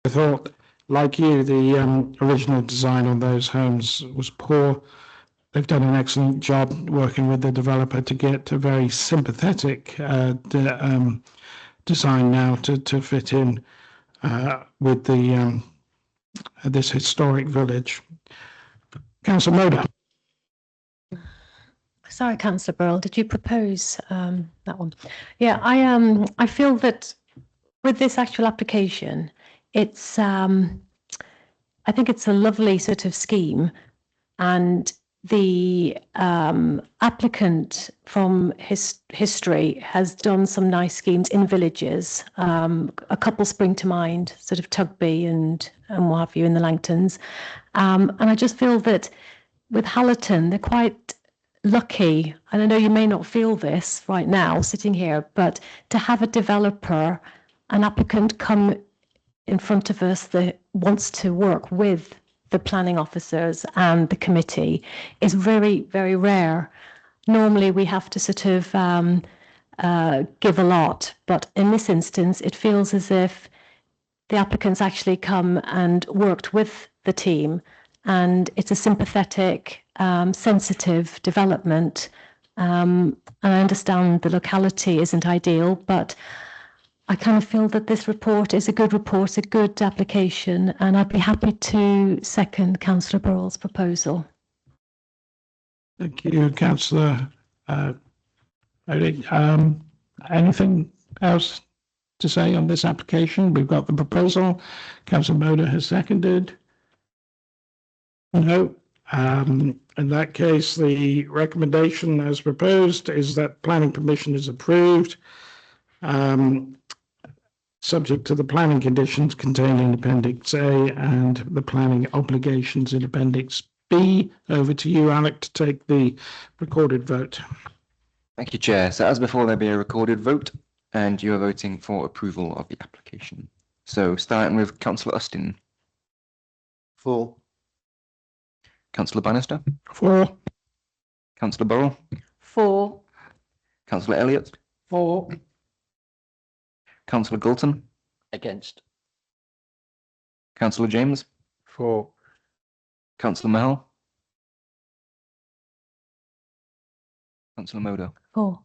I thought, like you, the original design on those homes was poor. They've done an excellent job working with the developer to get a very sympathetic design now to fit in with the this historic village. Councillor Moder. Sorry, Councillor Burrell, did you propose that one? Yeah, I feel that with this actual application, it's I think it's a lovely sort of scheme, and the applicant from history has done some nice schemes in villages. A couple spring to mind, sort of Tugby and what have you in the Langtons. And I just feel that with Hallerton, they're quite lucky, and I know you may not feel this right now sitting here, but to have a developer, an applicant come in front of us that wants to work with the planning officers and the committee is very, very rare. Normally we have to sort of give a lot, but in this instance, it feels as if the applicants actually come and worked with the team, and it's a sympathetic, sensitive development. And I understand the locality isn't ideal, but I kind of feel that this report is a good report, a good application, and I'd be happy to second Councillor Burrell's proposal. Thank you, Councillor anything else to say on this application? We've got the proposal. Councillor Moder has seconded. No. In that case, the recommendation as proposed is that planning permission is approved, subject to the planning conditions contained in Appendix A and the planning obligations in Appendix B. Over to you, Alec, to take the recorded vote. Thank you, Chair. So as before, there'll be a recorded vote, and you are voting for approval of the application. So starting with Councillor Austin. For. Councillor Bannister. For. Councillor Burrell. For. Councillor Elliott. For. Councillor Galton. Against. Councillor James. For. Councillor Mahal. Councillor Moder. For.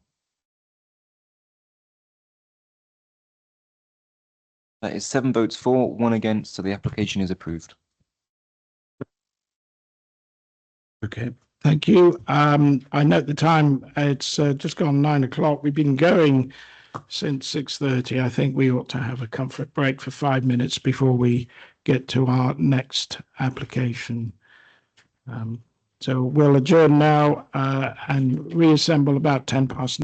That is 7 votes for, 1 against, so the application is approved. Okay, thank you. I note the time, it's just gone 9 o'clock. We've been going since 6:30. I think we ought to have a comfort break for 5 minutes before we get to our next application. So we'll adjourn now and reassemble about 10 past.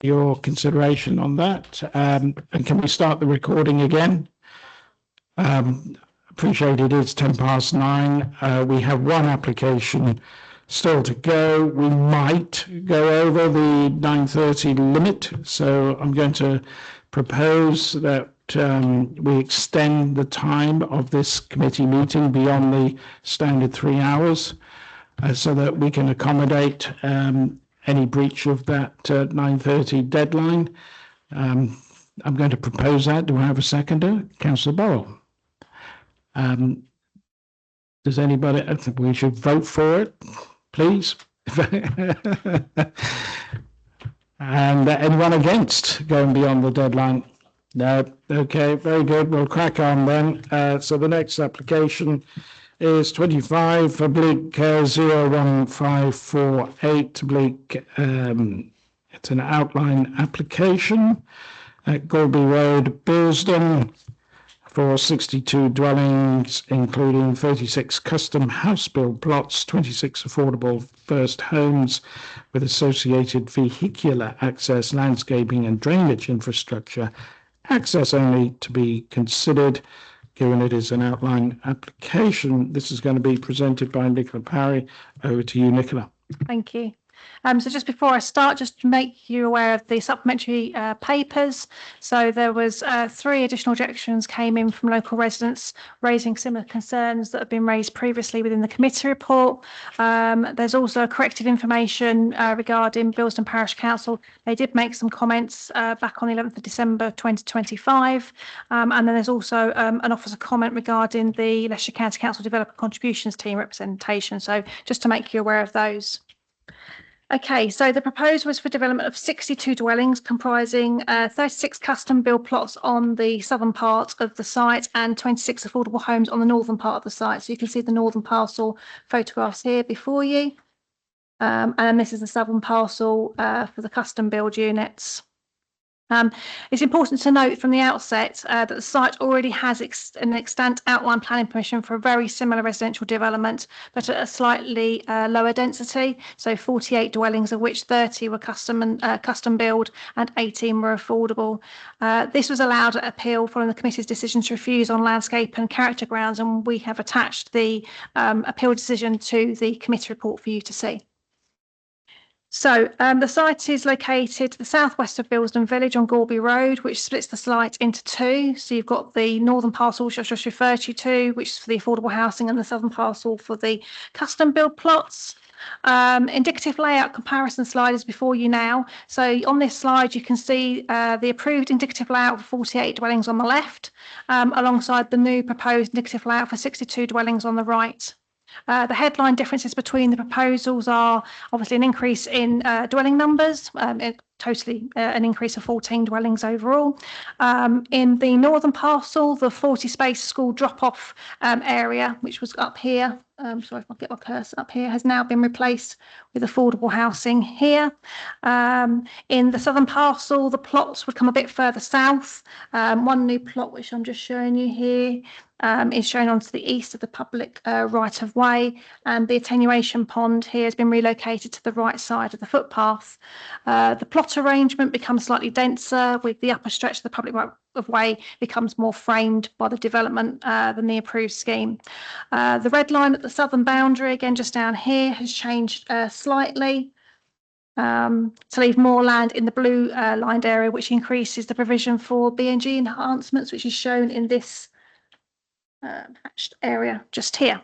your consideration on that. And can we start the recording again? Appreciate it is 9:10. We have one application still to go. We might go over the 9:30 limit. So I'm going to propose that we extend the time of this committee meeting beyond the standard 3 hours so that we can accommodate any breach of that 9:30 deadline. I'm going to propose that. Do I have a seconder? Councillor Burrell. Does anybody, I think we should vote for it, please. And anyone against going beyond the deadline? No. Okay, very good. We'll crack on then. So the next application is 25 oblique 01548 oblique. It's an outline application at Gorby Road, Bilsden, for 62 dwellings, including 36 custom house build plots, 26 affordable first homes with associated vehicular access, landscaping and drainage infrastructure. Access only to be considered, given it is an outline application. This is going to be presented by Nicola Parry. Over to you, Nicola. Thank you. So just before I start, just to make you aware of the supplementary papers. So there was 3 additional objections came in from local residents raising similar concerns that have been raised previously within the committee report. There's also corrected information regarding Bilsden Parish Council. They did make some comments back on the 11th of December 2025. And then there's also an officer comment regarding the Leicestershire County Council Developer Contributions Team representation. So just to make you aware of those. Okay, so the proposal was for development of 62 dwellings comprising 36 custom build plots on the southern part of the site and 26 affordable homes on the northern part of the site. So you can see the northern parcel photographs here before you. And this is the southern parcel for the custom build units. It's important to note from the outset that the site already has an extant outline planning permission for a very similar residential development, but at a slightly lower density. So 48 dwellings, of which 30 were custom build and 18 were affordable. This was allowed at appeal following the committee's decision to refuse on landscape and character grounds, and we have attached the appeal decision to the committee report for you to see. So the site is located to the southwest of Bilsden Village on Gorby Road, which splits the site into 2. So you've got the northern parcel, which I just referred you to, which is for the affordable housing, and the southern parcel for the custom build plots. Indicative layout comparison slide is before you now. So on this slide, you can see the approved indicative layout for 48 dwellings on the left, alongside the new proposed indicative layout for 62 dwellings on the right. The headline differences between the proposals are obviously an increase in dwelling numbers, totally an increase of 14 dwellings overall. In the northern parcel, the 40 space school drop-off area, which was up here, sorry if I get my cursor up here, has now been replaced with affordable housing here. In the southern parcel, the plots would come a bit further south. One new plot, which I'm just showing you here, is shown onto the east of the public right of way, and the attenuation pond here has been relocated to the right side of the footpath. The plot arrangement becomes slightly denser, with the upper stretch of the public right of way becomes more framed by the development than the approved scheme. The red line at the southern boundary, again just down here, has changed slightly to leave more land in the blue lined area, which increases the provision for B&G enhancements, which is shown in this hatched area just here.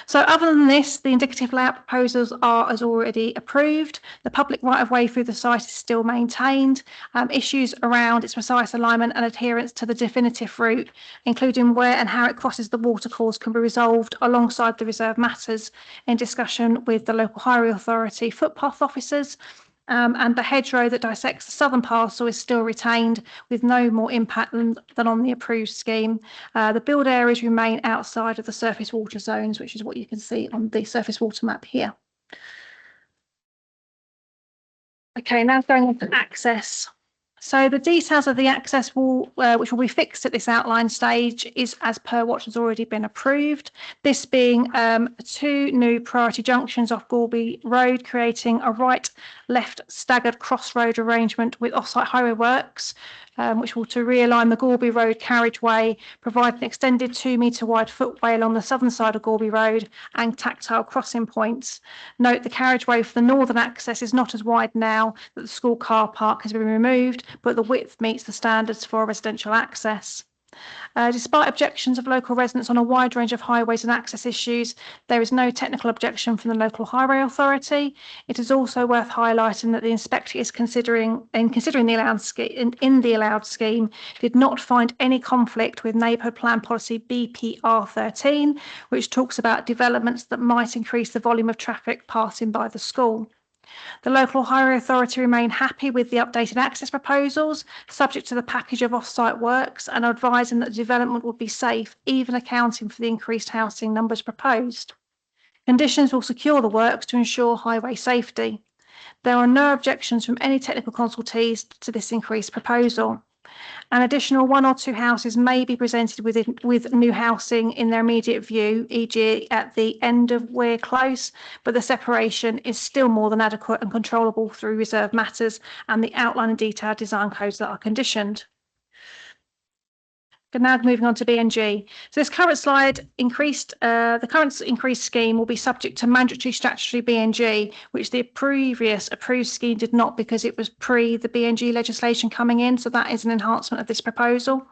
So other than this, the indicative layout proposals are as already approved. The public right-of-way through the site is still maintained. Issues around its precise alignment and adherence to the definitive route, including where and how it crosses the watercourse, can be resolved alongside the reserved matters in discussion with the local highway authority footpath officers. And the hedgerow that dissects the southern parcel is still retained, with no more impact than on the approved scheme. The build areas remain outside of the surface water zones, which is what you can see on the surface water map here. Okay, now going on to access. So the details of the access wall, which will be fixed at this outline stage, is as per what has already been approved. This being 2 new priority junctions off Gorby Road, creating a right-left staggered crossroad arrangement with off-site highway works, which will to realign the Gorby Road carriageway, provide an extended 2-metre wide footway along the southern side of Gorby Road and tactile crossing points. Note the carriageway for the northern access is not as wide now that the school car park has been removed, but the width meets the standards for residential access. Despite objections of local residents on a wide range of highways and access issues, there is no technical objection from the local highway authority. It is also worth highlighting that the inspector is considering the allowed scheme did not find any conflict with Neighbourhood Plan Policy BPR 13, which talks about developments that might increase the volume of traffic passing by the school. The local highway authority remain happy with the updated access proposals, subject to the package of off-site works, and advising that the development would be safe, even accounting for the increased housing numbers proposed. Conditions will secure the works to ensure highway safety. There are no objections from any technical consultees to this increased proposal. An additional 1 or 2 houses may be presented with new housing in their immediate view, e.g. at the end of Weir Close, but the separation is still more than adequate and controllable through reserved matters and the outline and detailed design codes that are conditioned. Now moving on to BNG. So this current slide the current increased scheme will be subject to mandatory statutory BNG, which the previous approved scheme did not because it was pre the BNG legislation coming in. So that is an enhancement of this proposal.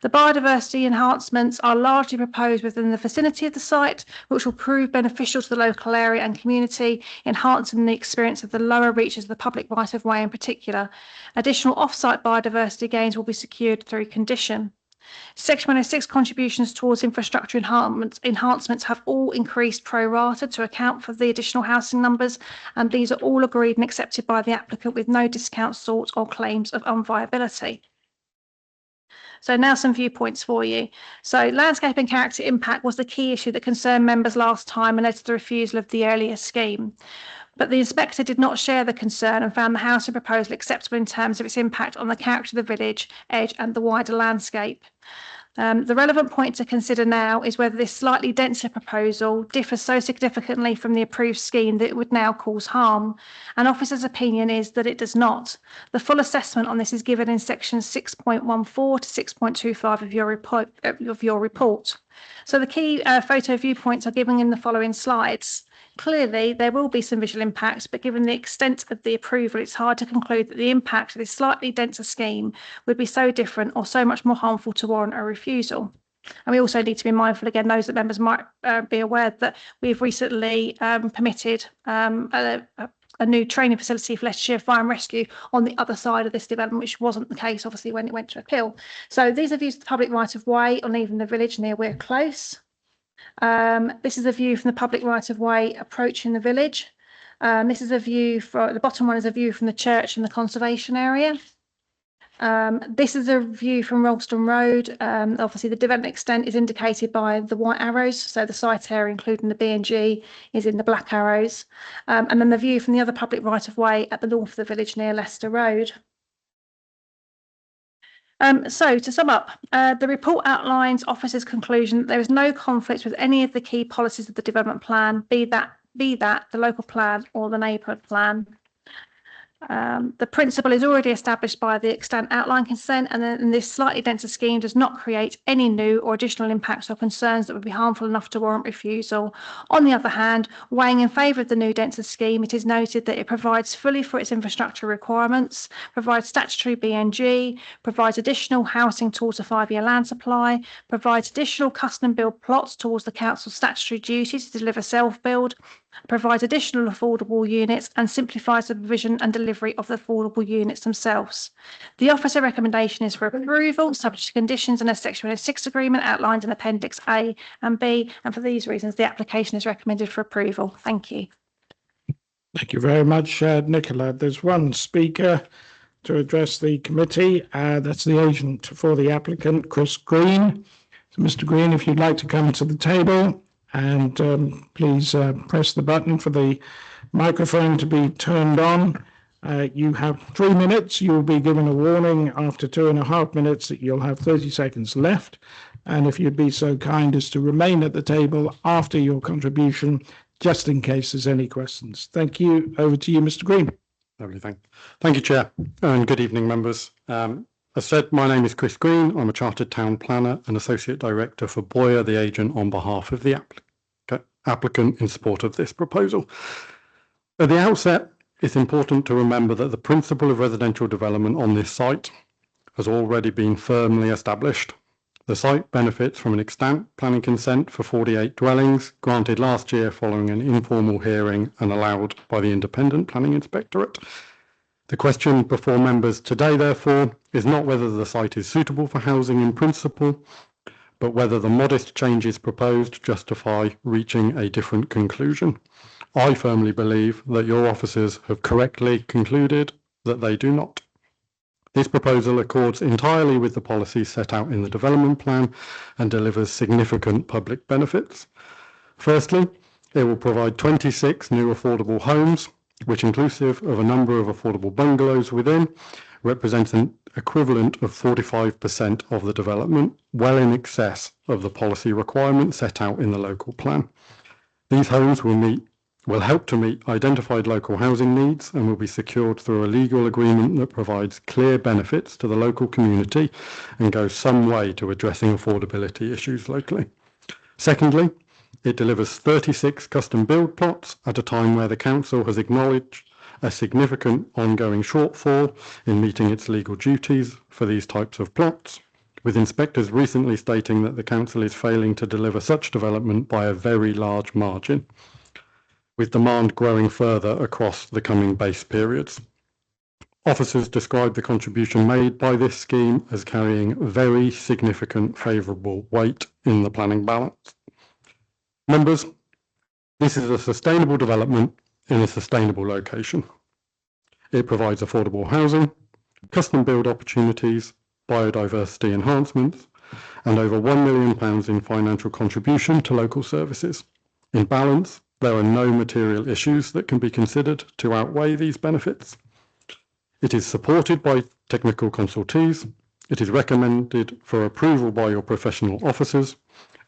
The biodiversity enhancements are largely proposed within the vicinity of the site, which will prove beneficial to the local area and community, enhancing the experience of the lower reaches of the public right of way in particular. Additional off-site biodiversity gains will be secured through condition. Section 106 contributions towards infrastructure enhancements have all increased pro rata to account for the additional housing numbers, and these are all agreed and accepted by the applicant with no discount sought or claims of unviability. So now some viewpoints for you. So landscape and character impact was the key issue that concerned members last time and led to the refusal of the earlier scheme. But the inspector did not share the concern and found the housing proposal acceptable in terms of its impact on the character of the village, edge and the wider landscape. The relevant point to consider now is whether this slightly denser proposal differs so significantly from the approved scheme that it would now cause harm. An officer's opinion is that it does not. The full assessment on this is given in sections 6.14 to 6.25 of your report. So the key photo viewpoints are given in the following slides. Clearly, there will be some visual impacts, but given the extent of the approval, it's hard to conclude that the impact of this slightly denser scheme would be so different or so much more harmful to warrant a refusal. And we also need to be mindful, again, those that members might be aware that we've recently permitted a new training facility for Leicestershire Fire and Rescue on the other side of this development, which wasn't the case, obviously, when it went to appeal. So these are views of the public right of way on even the village near Weir Close. This is a view from the public right of way approaching the village. This is a view for the bottom one is a view from the church and the conservation area. This is a view from Ralston Road. Obviously, the development extent is indicated by the white arrows. So the site area, including the BNG, is in the black arrows. And then the view from the other public right of way at the north of the village near Leicester Road. So to sum up, the report outlines officers' conclusion that there is no conflict with any of the key policies of the development plan, be that the local plan or the neighbourhood plan. The principle is already established by the extant outline consent, and then this slightly denser scheme does not create any new or additional impacts or concerns that would be harmful enough to warrant refusal. On the other hand, weighing in favour of the new denser scheme, it is noted that it provides fully for its infrastructure requirements, provides statutory BNG, provides additional housing towards a 5-year land supply, provides additional custom build plots towards the council's statutory duty to deliver self-build, provides additional affordable units and simplifies the provision and delivery of the affordable units themselves. The officer recommendation is for approval, subject to conditions in a Section 106 agreement outlined in Appendix A and B, and for these reasons, the application is recommended for approval. Thank you. Thank you very much, Nicola. There's one speaker to address the committee. That's the agent for the applicant, Chris Green. So, Mr. Green, if you'd like to come to the table. And please press the button for the microphone to be turned on. You have 3 minutes. You'll be given a warning after 2.5 minutes that you'll have 30 seconds left. And if you'd be so kind as to remain at the table after your contribution, just in case there's any questions. Thank you. Over to you, Mr. Green. Lovely, thank you, Chair, and good evening, members. As said, my name is Chris Green. I'm a Chartered Town Planner and Associate Director for Boyer, the agent on behalf of the applicant in support of this proposal. At the outset, it's important to remember that the principle of residential development on this site has already been firmly established. The site benefits from an extant planning consent for 48 dwellings, granted last year following an informal hearing and allowed by the Independent Planning Inspectorate. The question before members today, therefore, is not whether the site is suitable for housing in principle, but whether the modest changes proposed justify reaching a different conclusion. I firmly believe that your officers have correctly concluded that they do not. This proposal accords entirely with the policies set out in the development plan and delivers significant public benefits. Firstly, it will provide 26 new affordable homes, which, inclusive of a number of affordable bungalows within, represents an equivalent of 45% of the development, well in excess of the policy requirements set out in the local plan. These homes will help to meet identified local housing needs and will be secured through a legal agreement that provides clear benefits to the local community and goes some way to addressing affordability issues locally. Secondly, it delivers 36 custom build plots at a time where the council has acknowledged a significant ongoing shortfall in meeting its legal duties for these types of plots, with inspectors recently stating that the council is failing to deliver such development by a very large margin, with demand growing further across the coming base periods. Officers describe the contribution made by this scheme as carrying very significant favourable weight in the planning balance. Members, this is a sustainable development in a sustainable location. It provides affordable housing, custom build opportunities, biodiversity enhancements, and over £1 million in financial contribution to local services. In balance, there are no material issues that can be considered to outweigh these benefits. It is supported by technical consultees, it is recommended for approval by your professional officers,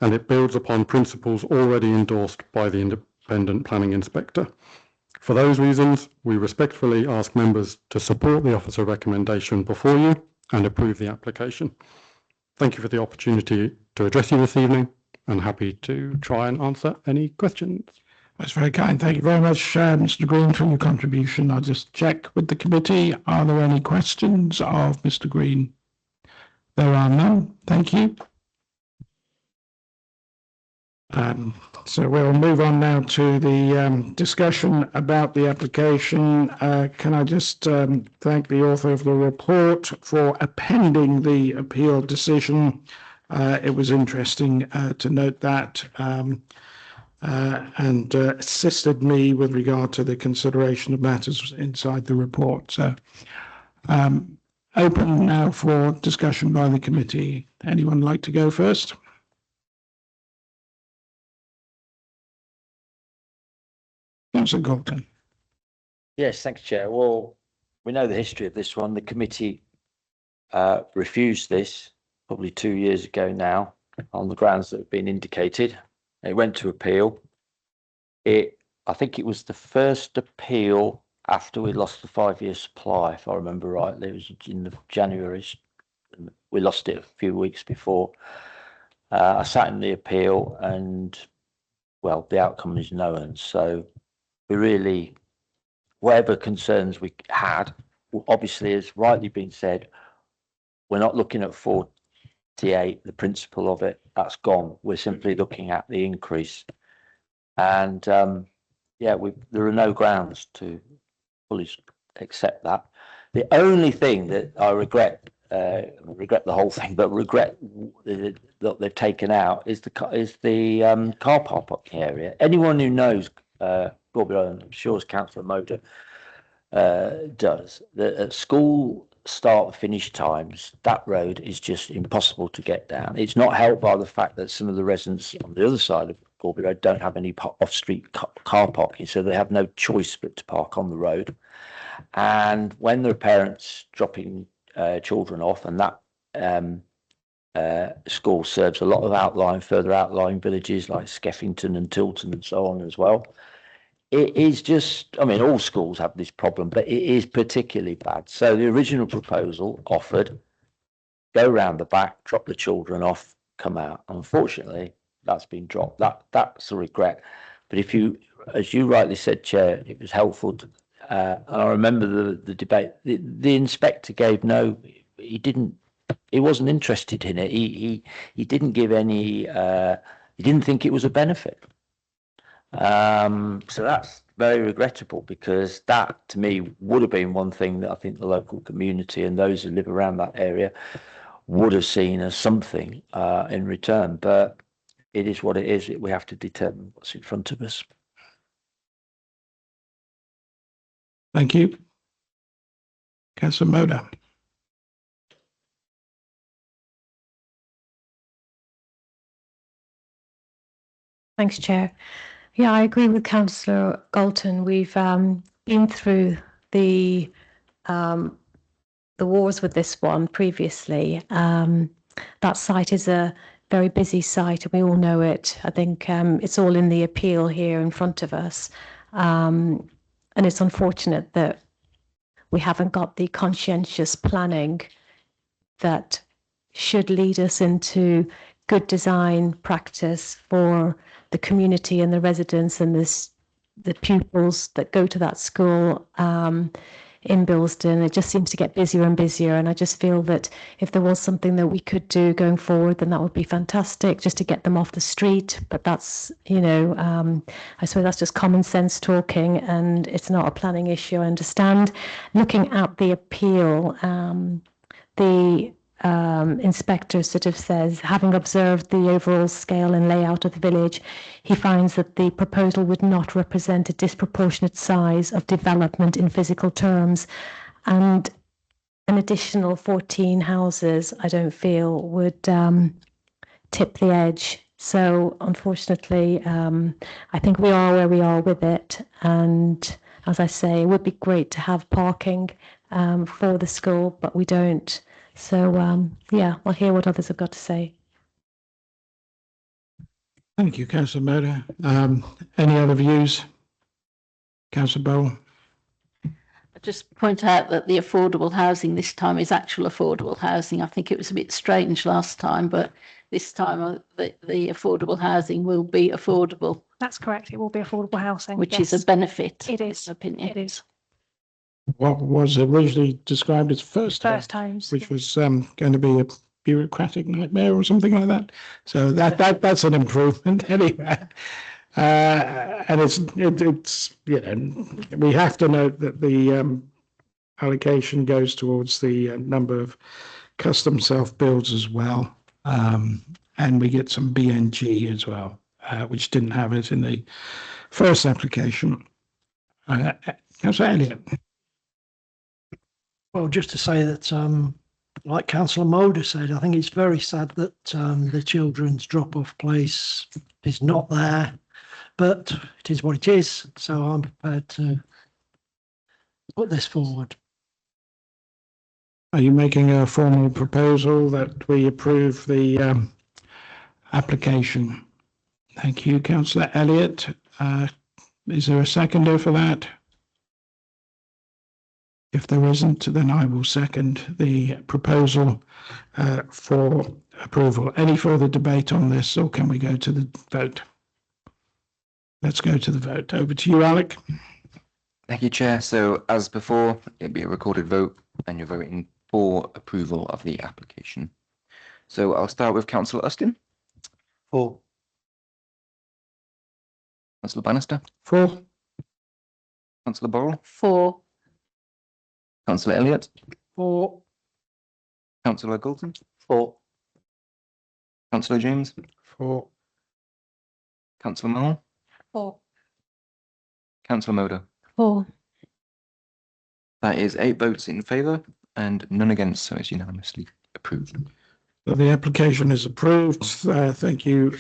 and it builds upon principles already endorsed by the Independent Planning Inspector. For those reasons, we respectfully ask members to support the officer recommendation before you and approve the application. Thank you for the opportunity to address you this evening, and happy to try and answer any questions. That's very kind. Thank you very much, Mr. Green, for your contribution. I'll just check with the committee. Are there any questions of Mr. Green? There are none. Thank you. So we'll move on now to the discussion about the application. Can I just thank the author of the report for appending the appeal decision. It was interesting to note that and assisted me with regard to the consideration of matters inside the report. So open now for discussion by the committee. Anyone like to go first? Councillor Galton. Yes, thanks, Chair. Well, we know the history of this one. The committee refused this probably 2 years ago now on the grounds that have been indicated. It went to appeal. I think it was the first appeal after we lost the 5-year supply, if I remember rightly. It was in January. We lost it a few weeks before. I sat in the appeal and, well, the outcome is known. So we really, whatever concerns we had, obviously, as rightly been said, we're not looking at 48, the principle of it, that's gone. We're simply looking at the increase. And yeah, there are no grounds to fully accept that. The only thing that I regret the whole thing, but regret that they've taken out is the car parking area. Anyone who knows Gorby Road, I'm sure as Councillor Moder does, that at school start and finish times, that road is just impossible to get down. It's not helped by the fact that some of the residents on the other side of Gorby Road don't have any off-street car parking, so they have no choice but to park on the road. And when there are parents dropping children off, and that school serves a lot of further outlying villages like Skeffington and Tilton and so on as well. It is just, I mean, all schools have this problem, but it is particularly bad. So the original proposal offered go round the back, drop the children off, come out. Unfortunately, that's been dropped. That's a regret. But if you, as you rightly said, Chair, it was helpful to, and I remember the debate. The inspector gave no, he wasn't interested in it. He didn't give any. He didn't think it was a benefit. So that's very regrettable, because that to me would have been one thing that I think the local community and those who live around that area would have seen as something in return. But it is what it is. We have to determine what's in front of us. Thank you. Councillor Moda. Thanks, Chair. Yeah, I agree with Councillor Galton. We've been through the wars with this one previously. That site is a very busy site, and we all know it. I think it's all in the appeal here in front of us. And it's unfortunate that we haven't got the conscientious planning that should lead us into good design practice for the community and the residents and the pupils that go to that school in Bilston. It just seems to get busier and busier, and I just feel that if there was something that we could do going forward, then that would be fantastic, just to get them off the street. But that's, you know, I suppose that's just common sense talking, and it's not a planning issue, I understand. Looking at the appeal, the inspector sort of says, having observed the overall scale and layout of the village, he finds that the proposal would not represent a disproportionate size of development in physical terms, and an additional 14 houses I don't feel would tip the edge. So unfortunately, I think we are where we are with it, and as I say, it would be great to have parking for the school, but we don't. So, yeah, I'll hear what others have got to say. Thank you, Councillor Moda. Any other views? Councillor Bowl. I just point out that the affordable housing this time is actual affordable housing. I think it was a bit strange last time, but this time the affordable housing will be affordable. That's correct. It will be affordable housing, which is a benefit. It is. Opinion. It is. What was originally described as first homes, which was going to be a bureaucratic nightmare or something like that. So that's an improvement anyway. And it's you know, we have to note that the allocation goes towards the number of custom self builds as well, and we get some BNG as well, which didn't have it in the first application. Councillor Elliott. Well, just to say that, like Councillor Moda said, I think it's very sad that the children's drop-off place is not there, but it is what it is. So I'm prepared to put this forward. Are you making a formal proposal that we approve the application? Thank you, Councillor Elliott. Is there a seconder for that? If there isn't, then I will second the proposal for approval. Any further debate on this, or can we go to the vote? Let's go to the vote. Over to you, Alec. Thank you, Chair. So as before, it'll be a recorded vote, and you're voting for approval of the application. So I'll start with Councillor Austin. For. Councillor Bannister. For. Councillor Burrell. For. Councillor Elliott. For. Councillor Galton. For. Councillor James. For. Councillor Mahal. For. Councillor Moda. For. That is 8 votes in favour and none against, so it's unanimously approved. So the application is approved. Thank you,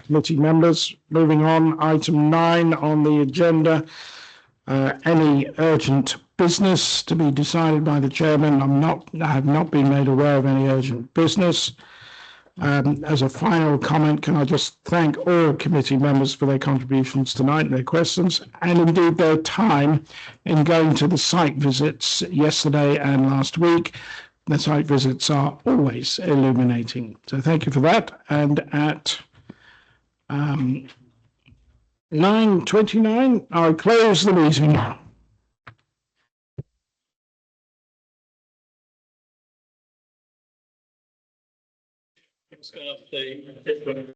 committee members. Moving on, item 9 on the agenda. Any urgent business to be decided by the chairman. I have not been made aware of any urgent business. As a final comment, can I just thank all committee members for their contributions tonight and their questions, and indeed their time in going to the site visits yesterday and last week. The site visits are always illuminating. So thank you for that. And at 9:29, I close the meeting. It's going to